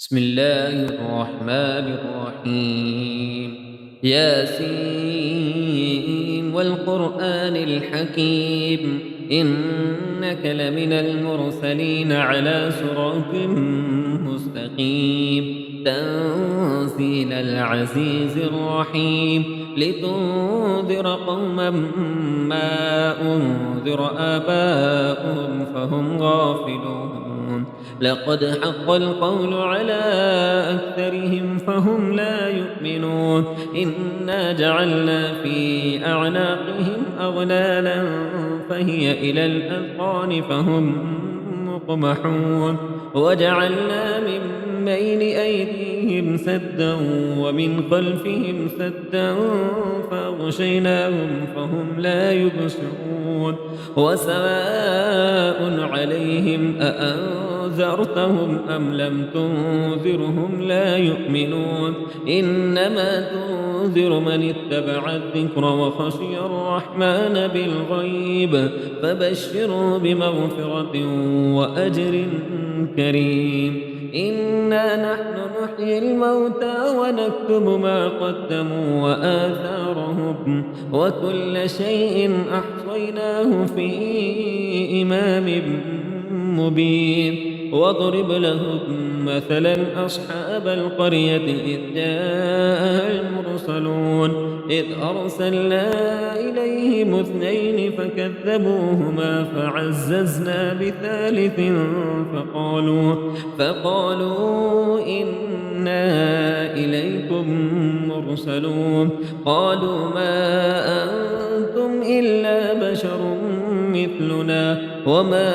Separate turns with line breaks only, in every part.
بسم الله الرحمن الرحيم. ياسين والقرآن الحكيم إنك لمن المرسلين على صراط مستقيم تنزيل العزيز الرحيم لتنذر قوما ما أنذر آباؤهم فهم غافلون. لقد حق القول على أكثرهم فهم لا يؤمنون. إنا جعلنا في أعناقهم أغلالا فهي إلى الأذقان فهم مقمحون. وجعلنا من بين أيديهم سدا ومن خلفهم سدا فأغشيناهم فهم لا يبصرون. وسواء عليهم أأنذرتهم أم لم تنذرهم لا يؤمنون. إنما تنذر من اتبع الذكر وخشي الرحمن بالغيب فبشره بمغفرة وأجر كريم. إنا نحن نحيي الموتى ونكتب ما قدموا وآثارهم وكل شيء أحصيناه في إمام مبين. واضرب لهم مثلا أصحاب القرية إذ جاءها المرسلون إذ أرسلنا إليهم اثنين فكذبوهما فعززنا بثالث فقالوا إنا إليكم مرسلون. قالوا ما أنتم إلا بشر مثلنا وما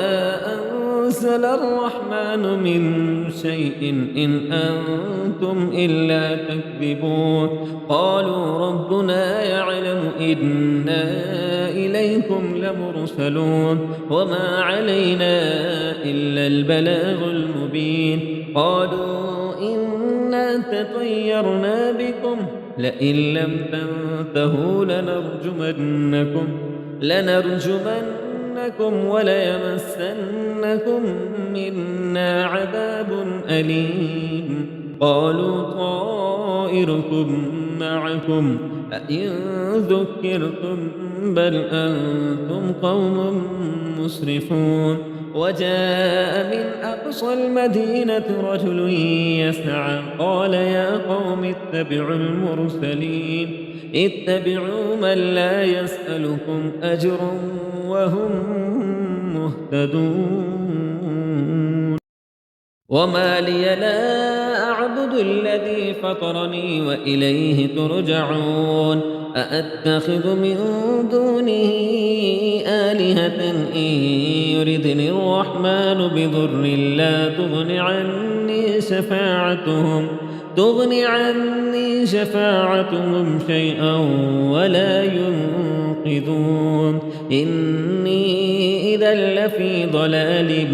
أنزل الرحمن من شيء إن أنتم إلا تكذبون. قالوا ربنا يعلم إنا إليكم لمرسلون وما علينا إلا البلاغ المبين. قالوا إنا تطيرنا بكم لئن لم تنتهوا لنرجمنكم وليمسنكم منا عذاب أليم. قالوا طائركم معكم أئن ذكرتم بل أنتم قوم مسرفون. وجاء من أقصى المدينة رجل يسعى قال يا قوم اتبعوا المرسلين اتبعوا من لا يسألكم أجرا وهم مهتدون. وما لي لا أعبد الذي فطرني وإليه ترجعون. أأتخذ من دونه آلهة إن يردني الرحمن بضر لا تغن عني شفاعتهم شيئا ولا ينقذون. إني إذا لفي ضلال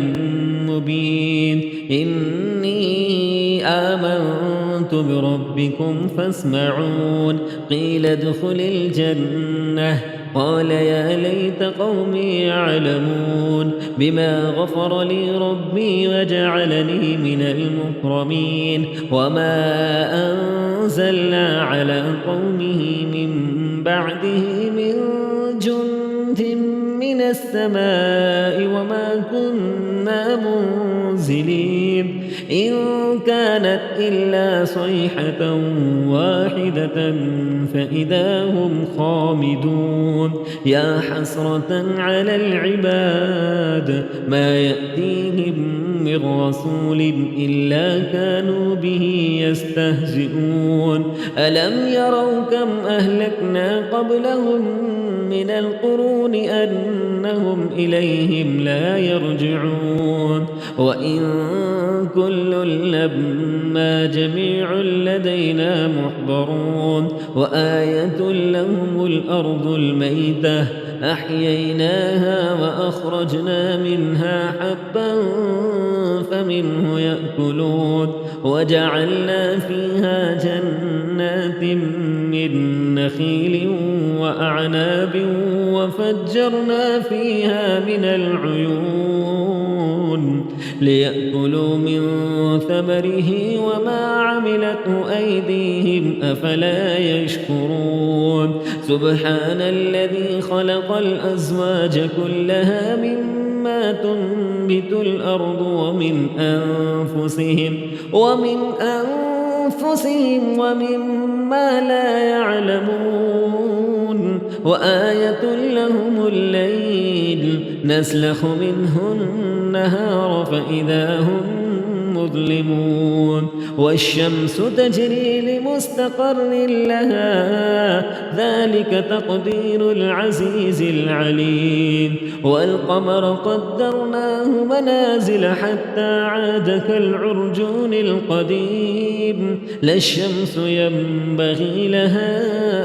مبين. إني آمنت بربكم فاسمعون. قيل ادخل الجنة قال يا ليت قومي يعلمون بما غفر لي ربي وجعلني من المكرمين. وما أنزلنا على قومه من بعده من جند من السماء وما كنا منزلين إن كانت إلا صيحة واحدة فإذا هم خامدون. يا حسرة على العباد ما يأتيهم من رسول إلا كانوا به يستهزئون. ألم يروا كم أهلكنا قبلهم من القرون أنهم إليهم لا يرجعون. وإن كل لما جميع لدينا محضرون. وآية لهم الأرض الميتة أحييناها وأخرجنا منها حبا فمنه يأكلون. وجعلنا فيها جنات من نخيل وأعناب وفجرنا فيها من العيون ليأكلوا من ثمره وما عملته أيديهم أفلا يشكرون سبحان الذي خلق الأزواج كلها مما تنبت الأرض ومن أنفسهم ومما لا يعلمون وآية لهم الليل نسلخ منه النهار فإذا هم مظلمون والشمس تجري لمستقر لها ذلك تقدير العزيز العليم والقمر قدرناه منازل حتى عاد كالعرجون القديم لا الشمس ينبغي لها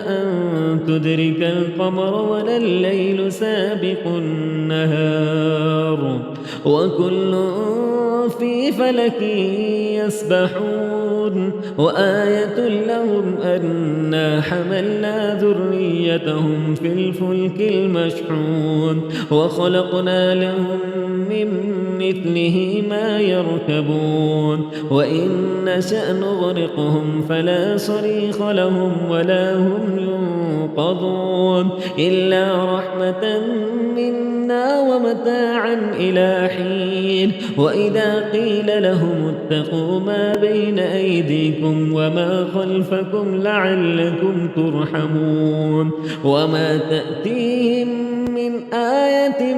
أن تدرك القمر ولا الليل سابق النهار وكل في فلك يسبحون وآية لهم أنا حملنا ذريتهم في الفلك المشحون وخلقنا لهم من مثله ما يركبون وإن نشأ نغرقهم فلا صريخ لهم ولا هم ينقذون إلا رحمة منا ومتاعا إلى حين وإذا قيل لهم اتقوا ما بين أيديكم وما خلفكم لعلكم ترحمون وما تأتيهم من آية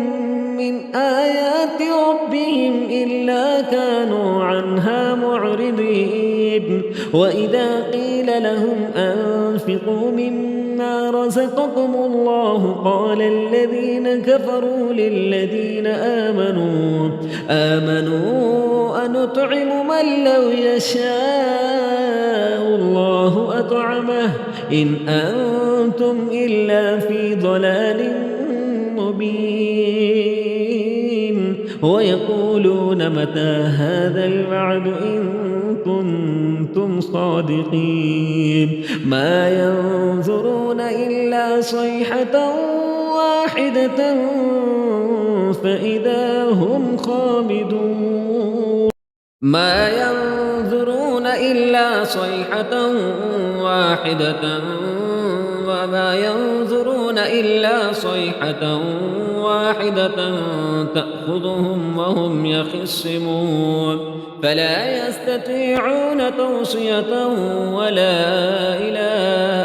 من آيات ربهم إلا كانوا عنها معرضين وإذا قيل لهم أنفقوا مما رزقكم الله قال الذين كفروا للذين آمنوا أنطعم من لو يشاء الله أطعمه إن أنتم إلا في ضلال مبين ويقولون متى هذا الوعد إن كنتم صادقين ما ينظرون إلا صيحة واحدة فإذا هم خامدون ما ينظرون إلا صيحة واحدة وما ينظرون إلا صيحة واحدة تأخذهم وهم يخصمون فلا يستطيعون توصية ولا إلى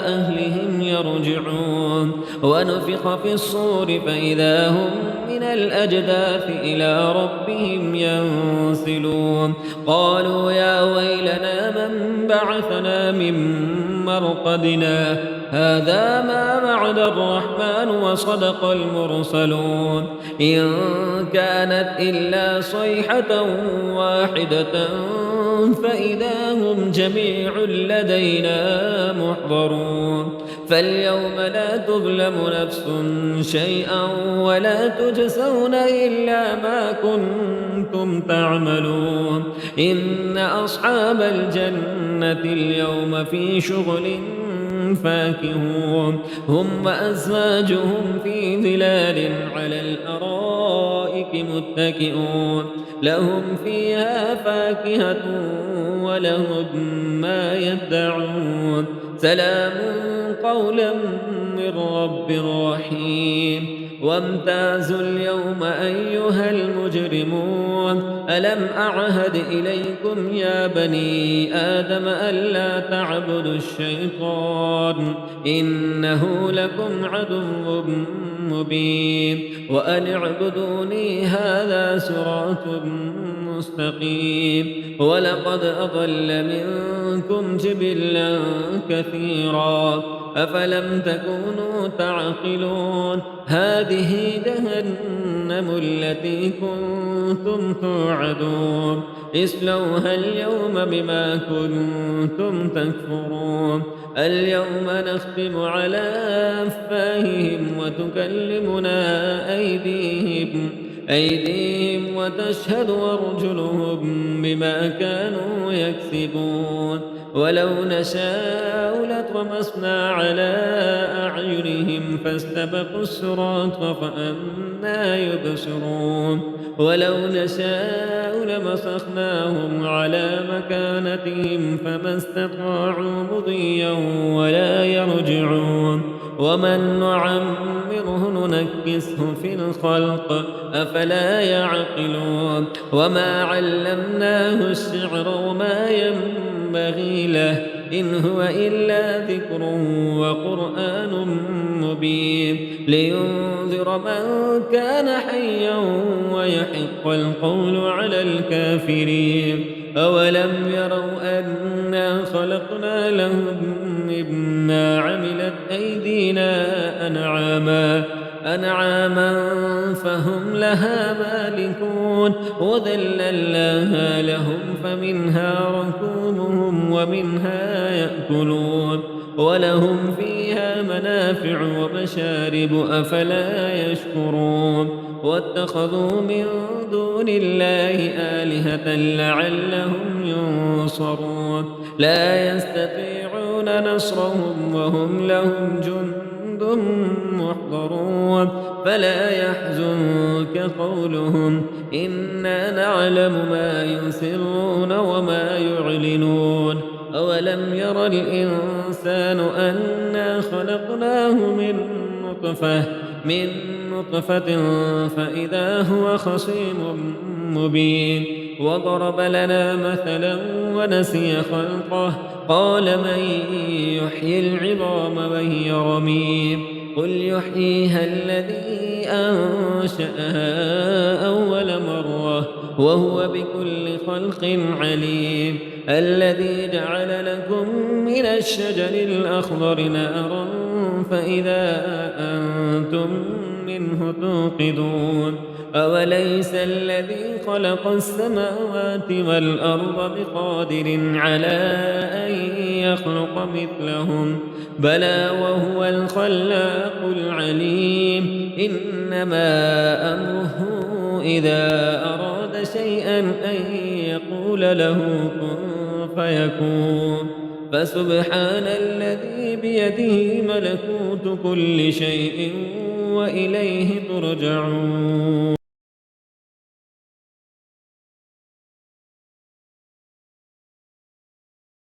أهلهم يرجعون ونفخ في الصور فإذا هم من الأجداث إلى ربهم ينسلون قالوا يا ويلنا من بعثنا من مرقدنا هذا ما وعد الرحمن وصدق المرسلون إن كانت إلا صيحة واحدة فإذا هم جميع لدينا محضرون فاليوم لا تظلم نفس شيئا ولا تجزون إلا ما كنتم تعملون إن أصحاب الجنة اليوم في شغل فاكهون هم وأزواجهم في ظلال على الأرائك متكئون لهم فيها فاكهة ولهم ما يدعون سلام قولا من رب رحيم وامتازوا اليوم أيها المجرمون ألم أعهد إليكم يا بني آدم ألا تعبدوا الشيطان إنه لكم عدو مبين وأن اعبدوني هذا صراط مستقيم ولقد أضل منكم جبلا كثيرا أفلم تكونوا تعقلون هذه جهنم التي كنتم توعدون اصلوها اليوم بما كنتم تكفرون اليوم نختم على أفواههم وتكلمنا أيديهم وتشهد أرجلهم بما كانوا يكسبون ولو نشاء لطمسنا على أعينهم فاستبقوا الصراط فأنى يبصرون ولو نشاء لمسخناهم على مكانتهم فما استطاعوا مضيا ولا يرجعون ومن نعمره ننكسه في الخلق أفلا يعقلون وما علمناه الشعر وما ينبغي له إن هو إلا ذكر وقرآن مبين لينذر من كان حيا ويحق القول على الكافرين أولم يروا أنا خلقنا لهم مما عملت أيدينا أنعاما فهم لها مالكون وذللناها لهم فمنها ركوبهم ومنها يأكلون ولهم فيها منافع ومشارب أفلا يشكرون واتخذوا من دون الله آلهة لعلهم ينصرون لا يستطيعون نصرهم وهم لهم جند محضرون فلا يحزنك قولهم إنا نعلم ما يسرون وما يعلنون أولم ير الإنسان أنا خلقناه من نطفة فإذا هو خصيم مبين وضرب لنا مثلا ونسي خلقه قال من يحيي العظام وهي رميم قل يحييها الذي أنشأها أول مرة وهو بكل خلق عليم الذي جعل لكم من الشجر الأخضر نارا فإذا أنتم منه توقدون أوليس الذي خلق السماوات والأرض بقادر على أن يخلق مثلهم بلى وهو الخلاق العليم إنما أمره إذا أراد شيئا أن يقول له كن فيكون فسبحان الذي بيده ملكوت كل شيء وإليه ترجعون